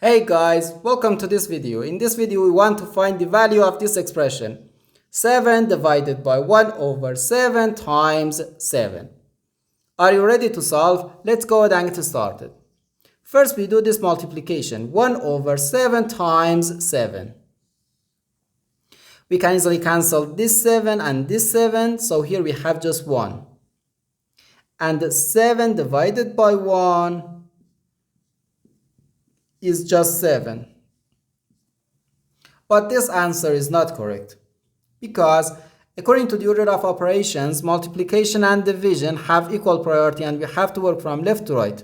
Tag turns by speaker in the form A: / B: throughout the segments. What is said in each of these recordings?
A: Hey guys, welcome to this video. In this video we want to find the value of this expression 7 divided by 1 over 7 times 7. Are you ready to solve? Let's go ahead and get started. First we do this multiplication 1 over 7 times 7. We can easily cancel this 7 and this 7, so here we have just 1. And 7 divided by 1 is just 7. But this answer is not correct because according to the order of operations, multiplication and division have equal priority and we have to work from left to right.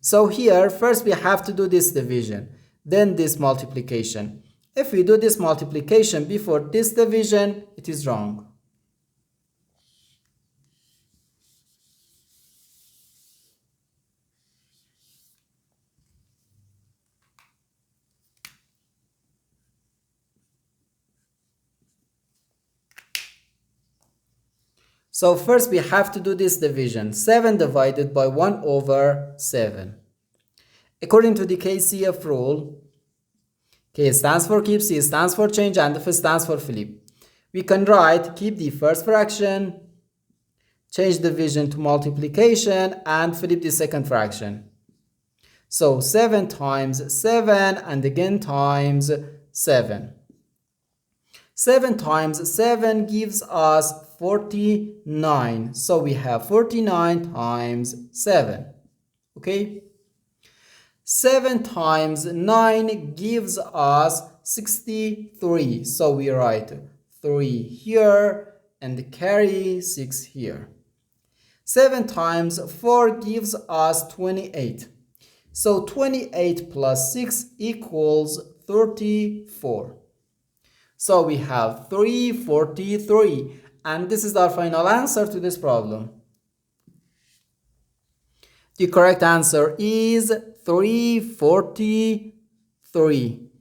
A: So here first we have to do this division, then this multiplication. If we do this multiplication before this division, it is wrong. So first we have to do this division, 7 divided by 1 over 7. According to the KCF rule, K stands for keep, C stands for change, and F stands for flip. We can write keep the first fraction, change division to multiplication, and flip the second fraction. So 7 times 7 and again times 7. 7 times 7 gives us 49. So we have 49 times 7. Okay? 7 times 9 gives us 63. So we write 3 here and carry 6 here. 7 times 4 gives us 28. So 28 plus 6 equals 34. So we have 343, and this is our final answer to this problem. The correct answer is 343.